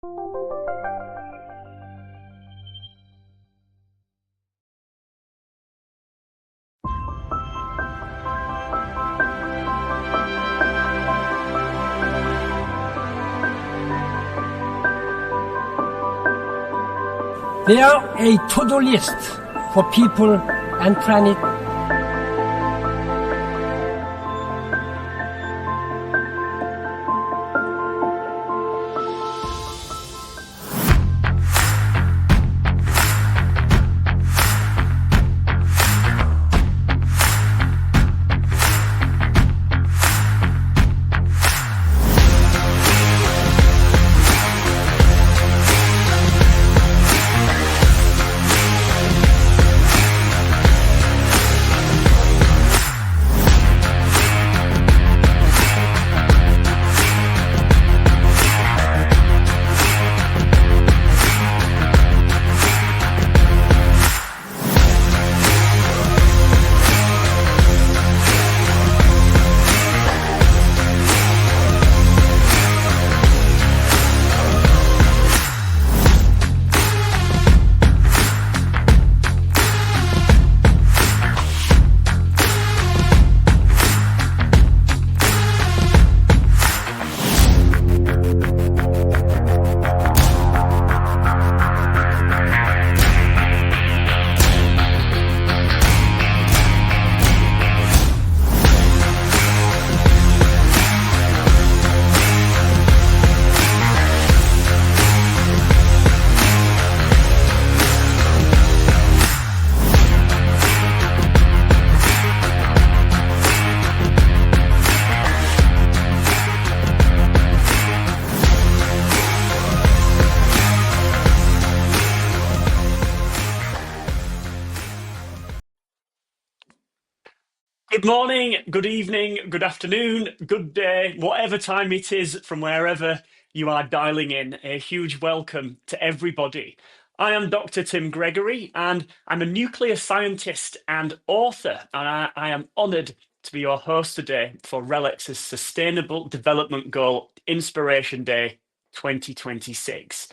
They are a to-do list for people and planet. Good morning, good evening, good afternoon, good day, whatever time it is from wherever you are dialing in. A huge welcome to everybody. I am Dr. Tim Gregory and I'm a nuclear scientist and author, and I am honoured to be your host today for RELX's Sustainable Development Goal Inspiration Day 2026.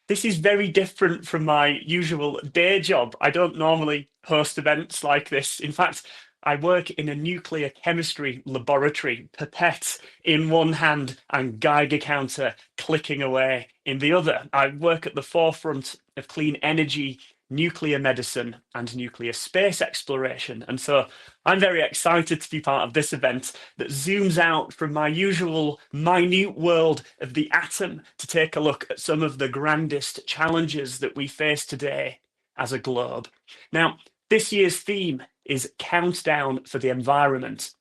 This is very different from my usual day job. I don't normally host events like this. In fact, I work in a nuclear chemistry laboratory, pipette in one hand and Geiger counter clicking away in the other. I work at the forefront of clean energy, nuclear medicine, and nuclear space exploration. And so I'm very excited to be part of this event that zooms out from my usual minute world of the atom to take a look at some of the grandest challenges that we face today as a globe. Now, this year's theme is Countdown for the Environment,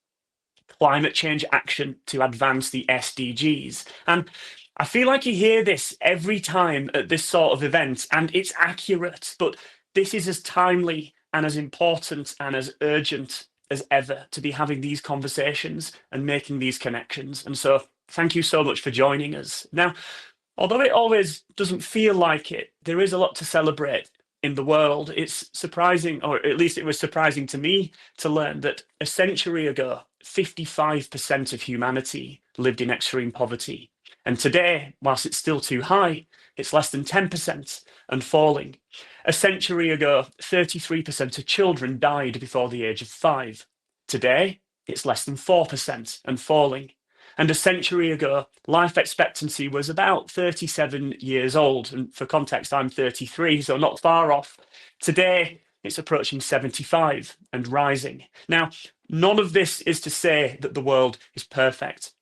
Climate Change Action to Advance the SDGs. And I feel like you hear this every time at this sort of event, and it's accurate, but this is as timely and as important and as urgent as ever to be having these conversations and making these connections. And so thank you so much for joining us. Now, although it always doesn't feel like it, there is a lot to celebrate in the world. It's surprising, or at least it was surprising to me, to learn that a century ago, 55% of humanity lived in extreme poverty. And today, whilst it's still too high, it's less than 10% and falling. A century ago, 33% of children died before the age of 5. Today, it's less than 4% and falling. And a century ago, life expectancy was about 37 years old. And for context, I'm 33, so not far off. Today, it's approaching 75 and rising. Now, none of this is to say that the world is perfect.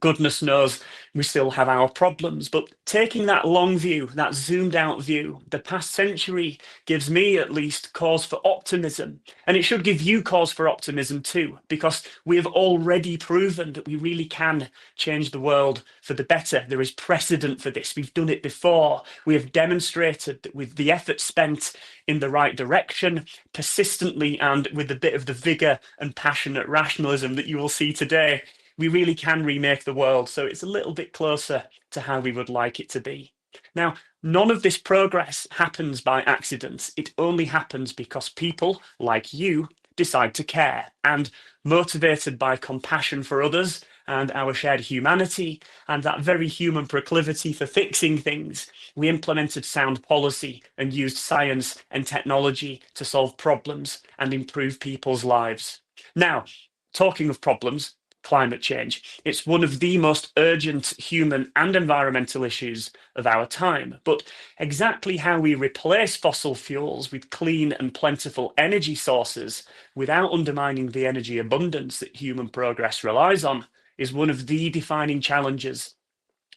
Goodness knows we still have our problems, but taking that long view, that zoomed out view, the past century gives me at least cause for optimism. And it should give you cause for optimism too, because we have already proven that we really can change the world for the better. There is precedent for this. We've done it before. We have demonstrated that with the effort spent in the right direction, persistently, and with a bit of the vigor and passionate rationalism that you will see today, we really can remake the world, so it's a little bit closer to how we would like it to be. Now, none of this progress happens by accident. It only happens because people like you decide to care, and motivated by compassion for others and our shared humanity and that very human proclivity for fixing things, we implemented sound policy and used science and technology to solve problems and improve people's lives. Now, talking of problems, climate change. It's one of the most urgent human and environmental issues of our time. But exactly how we replace fossil fuels with clean and plentiful energy sources without undermining the energy abundance that human progress relies on is one of the defining challenges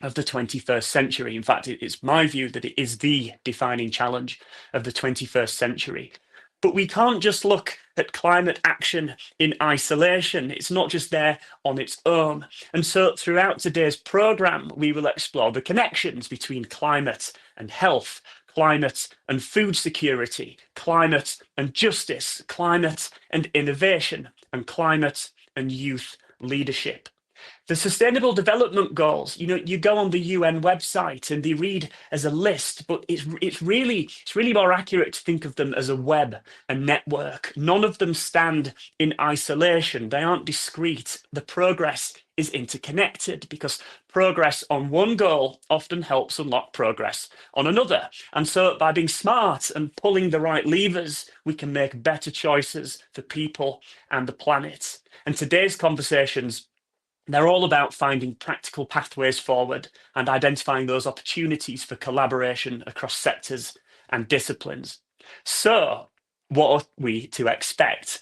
of the 21st century. In fact, it's my view that it is the defining challenge of the 21st century. But we can't just look at climate action in isolation. It's not just there on its own. And so throughout today's programme, we will explore the connections between climate and health, climate and food security, climate and justice, climate and innovation, and climate and youth leadership. The Sustainable Development Goals, you go on the UN website and they read as a list, but it's really more accurate to think of them as a web, a network. None of them stand in isolation. They aren't discrete. The progress is interconnected because progress on one goal often helps unlock progress on another. And so by being smart and pulling the right levers, we can make better choices for people and the planet. And today's conversations, they're all about finding practical pathways forward and identifying those opportunities for collaboration across sectors and disciplines. So, what are we to expect?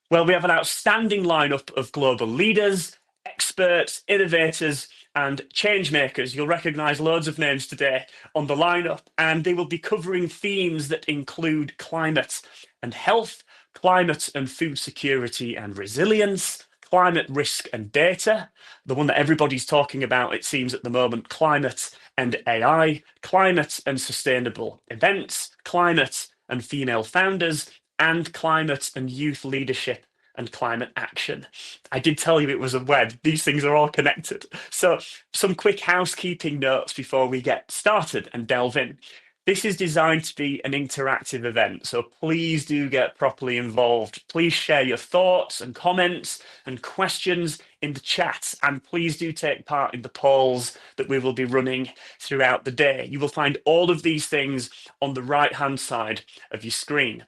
Well, we have an outstanding lineup of global leaders, experts, innovators, and change makers. You'll recognise loads of names today on the lineup, and they will be covering themes that include climate and health, climate and food security and resilience, climate risk and data, the one that everybody's talking about, it seems at the moment, climate and AI, climate and sustainable events, climate and female founders, and climate and youth leadership and climate action. I did tell you it was a web. These things are all connected. So some quick housekeeping notes before we get started and delve in. This is designed to be an interactive event, so please do get properly involved. Please share your thoughts and comments and questions in the chat, and please do take part in the polls that we will be running throughout the day. You will find all of these things on the right-hand side of your screen.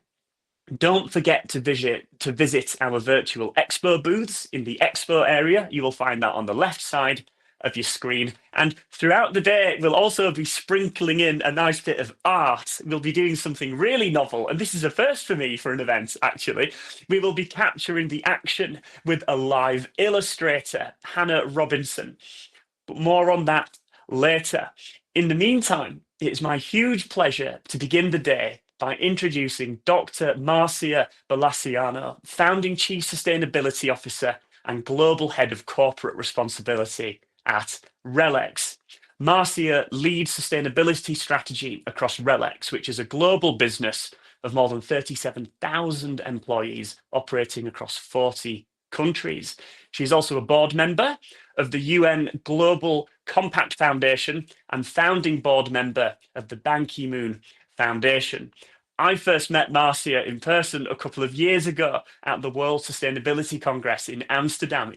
Don't forget to visit our virtual expo booths in the expo area. You will find that on the left side of your screen. And throughout the day, we'll also be sprinkling in a nice bit of art. We'll be doing something really novel. And this is a first for me for an event, actually. We will be capturing the action with a live illustrator, Hannah Robinson. But more on that later. In the meantime, it's my huge pleasure to begin the day by introducing Dr. Márcia Balisciano, Founding Chief Sustainability Officer and Global Head of Corporate Responsibility at RELX. Márcia leads sustainability strategy across RELX, which is a global business of more than 37,000 employees operating across 40 countries. She's also a board member of the UN Global Compact Foundation and founding board member of the Ban Ki-moon Foundation. I first met Márcia in person a couple of years ago at the World Sustainability Congress in Amsterdam.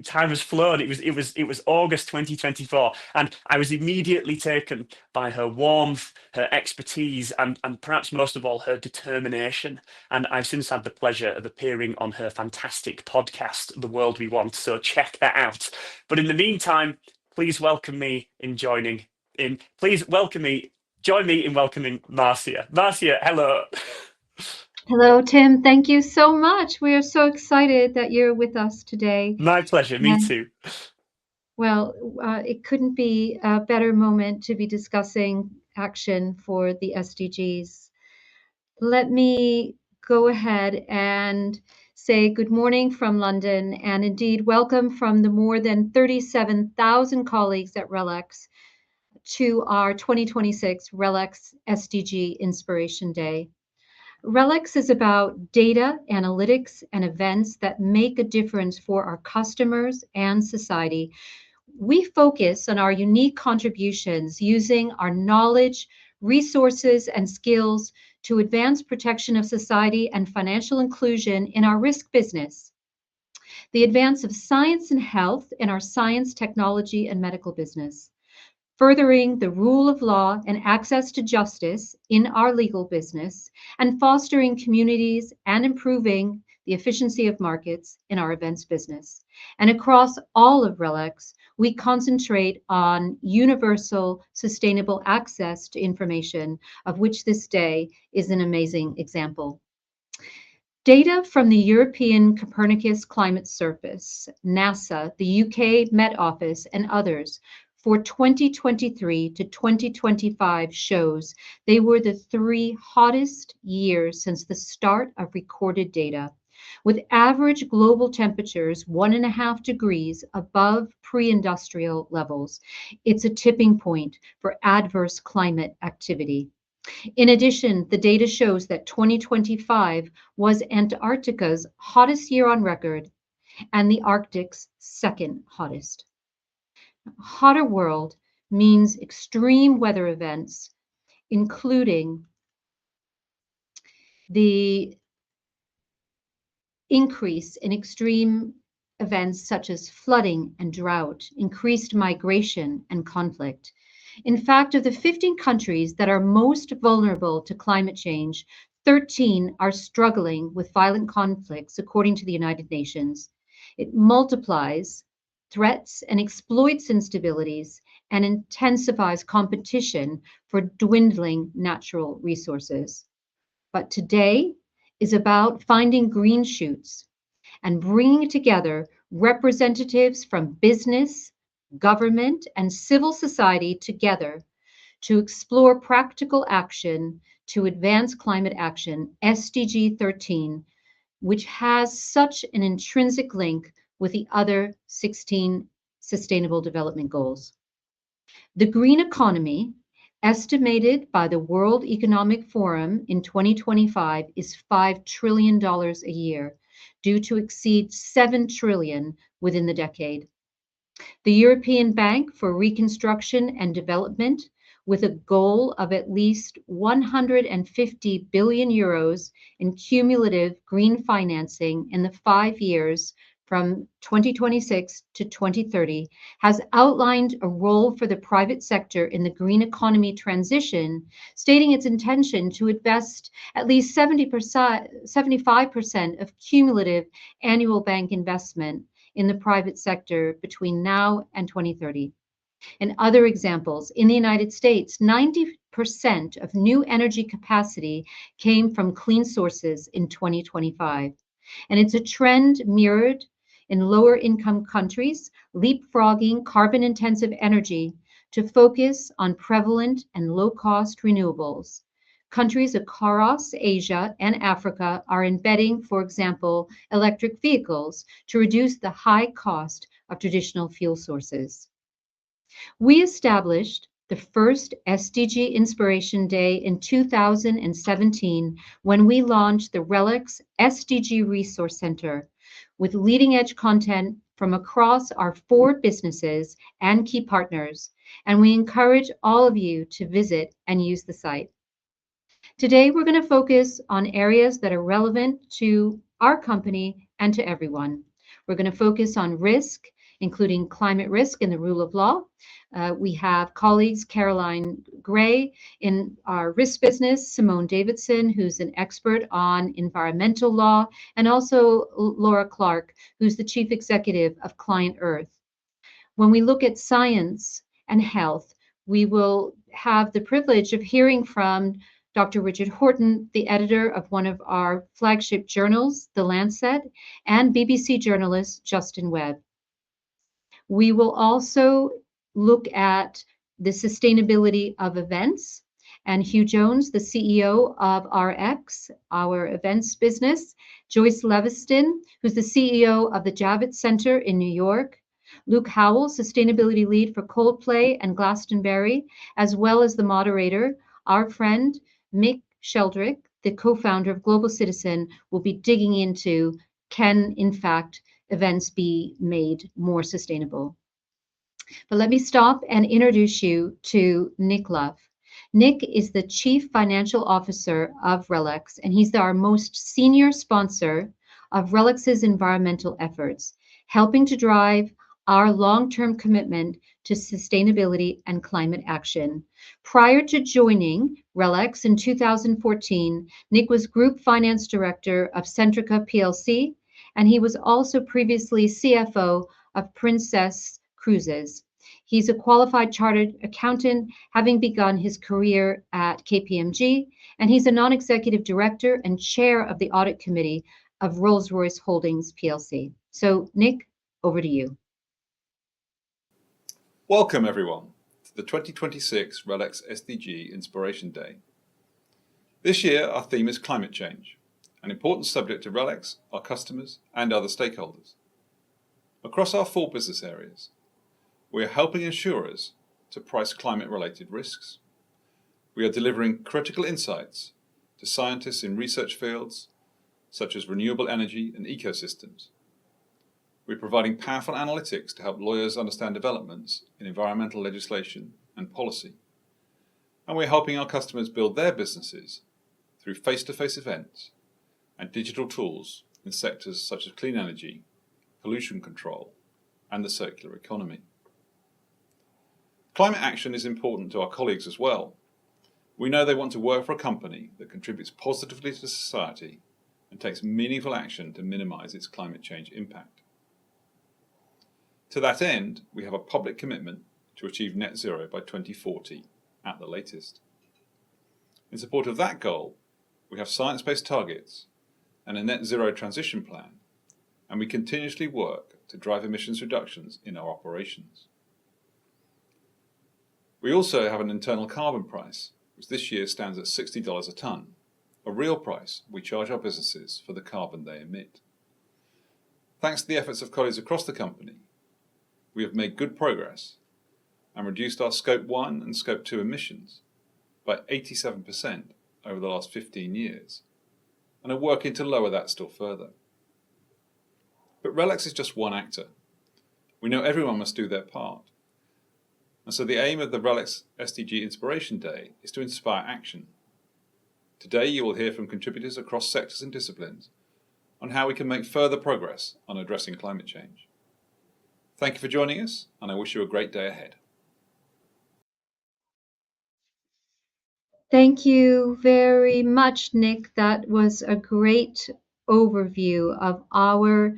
Time has flown. It was August 2024, and I was immediately taken by her warmth, her expertise, and perhaps most of all her determination. And I've since had the pleasure of appearing on her fantastic podcast, The World We Want. So check that out. But in the meantime, please welcome me in joining in. Please welcome me. Join me in welcoming Márcia. Márcia, hello. Hello, Tim. Thank you so much. We are so excited that you're with us today. My pleasure. Me too. Well, it couldn't be a better moment to be discussing action for the SDGs. Let me go ahead and say good morning from London, and indeed welcome from the more than 37,000 colleagues at RELX to our 2026 RELX SDG Inspiration Day. RELX is about data, analytics, and events that make a difference for our customers and society. We focus on our unique contributions using our knowledge, resources, and skills to advance protection of society and financial inclusion in our risk business. the advance of science and health in our science, technology, and medical business, furthering the rule of law and access to justice in our legal business, and fostering communities and improving the efficiency of markets in our events business. And across all of RELX, we concentrate on universal sustainable access to information, of which this day is an amazing example. Data from the European Copernicus Climate Service, NASA, the UK Met Office, and others for 2023 to 2025 shows they were the 3 hottest years since the start of recorded data, with average global temperatures 1.5 degrees above pre-industrial levels. It's a tipping point for adverse climate activity. In addition, the data shows that 2025 was Antarctica's hottest year on record and the Arctic's second hottest. Hotter world means extreme weather events, including the increase in extreme events such as flooding and drought, increased migration and conflict. In fact, of the 15 countries that are most vulnerable to climate change, 13 are struggling with violent conflicts, according to the United Nations. It multiplies threats and exploits instabilities and intensifies competition for dwindling natural resources. But today is about finding green shoots and bringing together representatives from business, government, and civil society together to explore practical action to advance climate action, SDG 13, which has such an intrinsic link with the other 16 Sustainable Development Goals. The green economy, estimated by the World Economic Forum in 2025, is $5 trillion a year, due to exceed $7 trillion within the decade. The European Bank for Reconstruction and Development, with a goal of at least 150 billion euros in cumulative green financing in the 5 years from 2026 to 2030, has outlined a role for the private sector in the green economy transition, stating its intention to invest at least 75% of cumulative annual bank investment in the private sector between now and 2030. And other examples, in the United States, 90% of new energy capacity came from clean sources in 2025. And it's a trend mirrored in lower income countries, leapfrogging carbon intensive energy to focus on prevalent and low cost renewables. Countries across Asia and Africa are embedding, for example, electric vehicles to reduce the high cost of traditional fuel sources. We established the first SDG Inspiration Day in 2017 when we launched the RELX SDG Resource Center with leading edge content from across our 4 businesses and key partners, and we encourage all of you to visit and use the site. Today, we're going to focus on areas that are relevant to our company and to everyone. We're going to focus on risk, including climate risk and the rule of law. We have colleagues Caroline Gray in our risk business, Simone Davidson, who's an expert on environmental law, and also Laura Clark, who's the chief executive of Client Earth. When we look at science and health, we will have the privilege of hearing from Dr. Richard Horton, the editor of one of our flagship journals, The Lancet, and BBC journalist Justin Webb. We will also look at the sustainability of events, and Hugh Jones, the CEO of RX, our events business, Joyce Leviston, who's the CEO of the Javits Center in New York, Luke Howell, sustainability lead for Coldplay and Glastonbury, as well as the moderator, our friend Mick Sheldrick, the co-founder of Global Citizen, will be digging into, can in fact events be made more sustainable? But let me stop and introduce you to Nick Luff. Nick is the Chief Financial Officer of RELX, and he's our most senior sponsor of RELX's environmental efforts. helping to drive our long-term commitment to sustainability and climate action. Prior to joining RELX in 2014, Nick was Group Finance Director of Centrica plc, and he was also previously CFO of Princess Cruises. He's a qualified chartered accountant, having begun his career at KPMG, and he's a non-executive director and chair of the audit committee of Rolls-Royce Holdings plc. So, Nick, over to you. Welcome, everyone, to the 2026 RELX SDG Inspiration Day. This year, our theme is climate change, an important subject to RELX, our customers, and other stakeholders. Across our 4 business areas, we are helping insurers to price climate-related risks. We are delivering critical insights to scientists in research fields such as renewable energy and ecosystems. We're providing powerful analytics to help lawyers understand developments in environmental legislation and policy. And we're helping our customers build their businesses through face-to-face events and digital tools in sectors such as clean energy, pollution control, and the circular economy. Climate action is important to our colleagues as well. We know they want to work for a company that contributes positively to society and takes meaningful action to minimize its climate change impact. To that end, we have a public commitment to achieve net zero by 2040 at the latest. In support of that goal, we have science-based targets and a net zero transition plan, and we continuously work to drive emissions reductions in our operations. We also have an internal carbon price, which this year stands at $60 a tonne, a real price we charge our businesses for the carbon they emit. Thanks to the efforts of colleagues across the company, we have made good progress and reduced our Scope 1 and Scope 2 emissions by 87% over the last 15 years, and are working to lower that still further. But RELX is just one actor. We know everyone must do their part. And so the aim of the RELX SDG Inspiration Day is to inspire action. Today you will hear from contributors across sectors and disciplines on how we can make further progress on addressing climate change. Thank you for joining us, and I wish you a great day ahead. Thank you very much, Nick. That was a great overview of our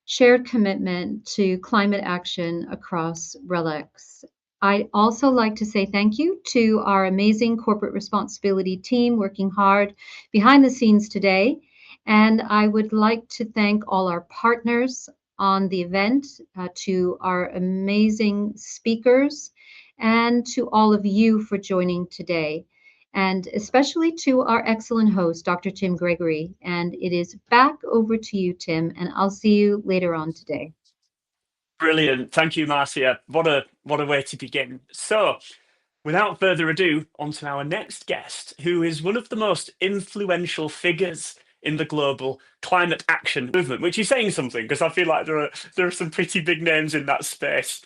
shared commitment to climate action across RELX. I'd also like to say thank you to our amazing corporate responsibility team working hard behind the scenes today. And I would like to thank all our partners on the event, to our amazing speakers, and to all of you for joining today. And especially to our excellent host, Dr. Tim Gregory. And it is back over to you, Tim, and I'll see you later on today. Brilliant. Thank you, Márcia. What a way to begin. So, without further ado, on to our next guest, who is one of the most influential figures in the global climate action movement, which is saying something, because I feel like there are some pretty big names in that space.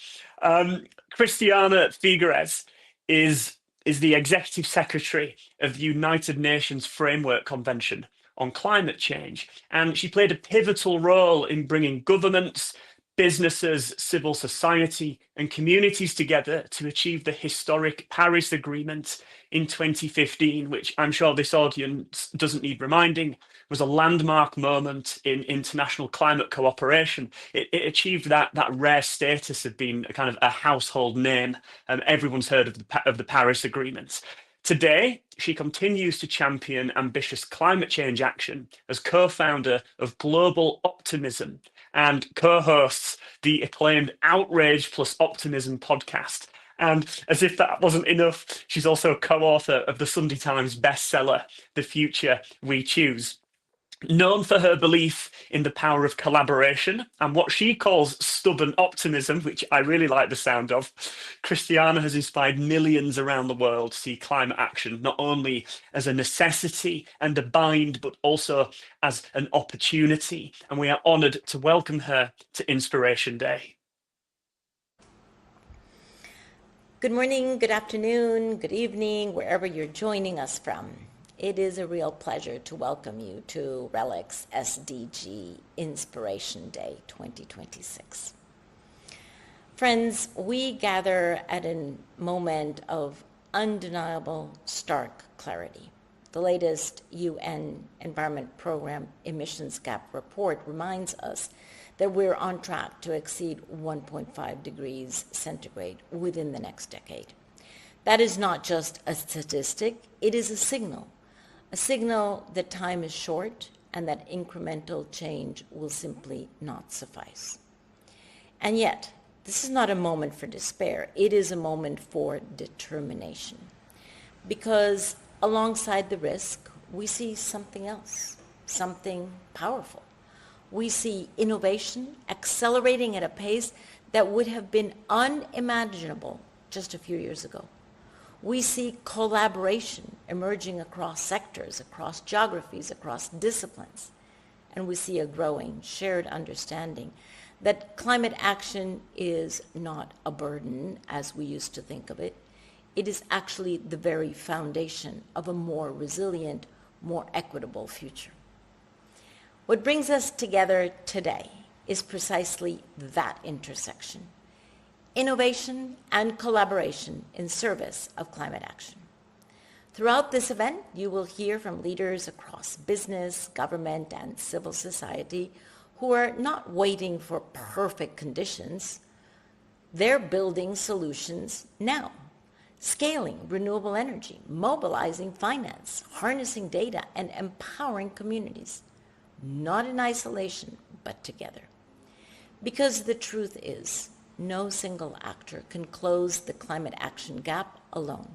Christiana Figueres is the Executive Secretary of the United Nations Framework Convention on Climate Change, and she played a pivotal role in bringing governments, businesses, civil society, and communities together to achieve the historic Paris Agreement in 2015, which I'm sure this audience doesn't need reminding, was a landmark moment in international climate cooperation. It achieved that rare status of being a kind of a household name, and everyone's heard of the Paris Agreement. Today, she continues to champion ambitious climate change action as co-founder of Global Optimism and co-hosts the acclaimed Outrage plus Optimism podcast. And as if that wasn't enough, she's also a co-author of the Sunday Times bestseller, The Future We Choose. Known for her belief in the power of collaboration and what she calls stubborn optimism, which I really like the sound of, Christiana has inspired millions around the world to see climate action not only as a necessity and a bind, but also as an opportunity. And we are honoured to welcome her to Inspiration Day. Good morning, good afternoon, good evening, wherever you're joining us from. It is a real pleasure to welcome you to RELX SDG Inspiration Day 2026. Friends, we gather at a moment of undeniable, stark clarity. The latest UN Environment Program Emissions Gap Report reminds us that we're on track to exceed 1.5 degrees centigrade within the next decade. That is not just a statistic, it is a signal that time is short and that incremental change will simply not suffice. And yet, this is not a moment for despair, it is a moment for determination. Because alongside the risk, we see something else, something powerful. We see innovation accelerating at a pace that would have been unimaginable just a few years ago. We see collaboration emerging across sectors, across geographies, across disciplines. And we see a growing shared understanding that climate action is not a burden, as we used to think of it. It is actually the very foundation of a more resilient, more equitable future. What brings us together today is precisely that intersection. Innovation and collaboration in service of climate action. Throughout this event, you will hear from leaders across business, government, and civil society who are not waiting for perfect conditions. They're building solutions now, scaling renewable energy, mobilizing finance, harnessing data, and empowering communities, not in isolation, but together. Because the truth is, no single actor can close the climate action gap alone,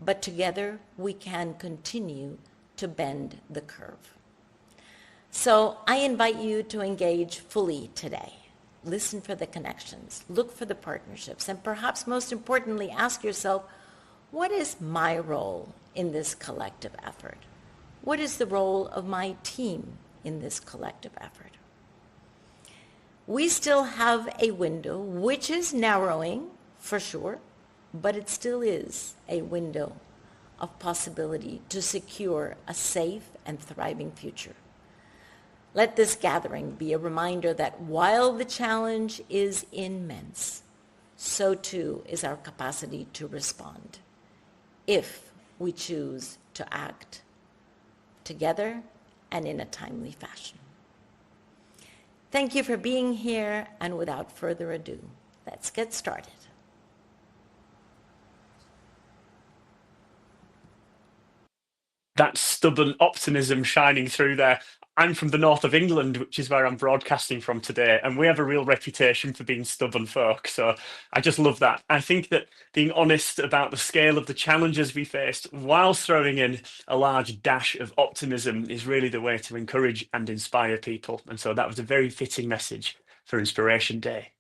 but together we can continue to bend the curve. So I invite you to engage fully today. Listen for the connections, look for the partnerships, and perhaps most importantly, ask yourself, what is my role in this collective effort? What is the role of my team in this collective effort? We still have a window, which is narrowing for sure, but it still is a window of possibility to secure a safe and thriving future. Let this gathering be a reminder that while the challenge is immense, so too is our capacity to respond, if we choose to act together and in a timely fashion. Thank you for being here, and without further ado, let's get started. That stubborn optimism shining through there. I'm from the north of England, which is where I'm broadcasting from today, and we have a real reputation for being stubborn folk. So I just love that. I think that being honest about the scale of the challenges we faced whilst throwing in a large dash of optimism is really the way to encourage and inspire people. And so that was a very fitting message for Inspiration Day.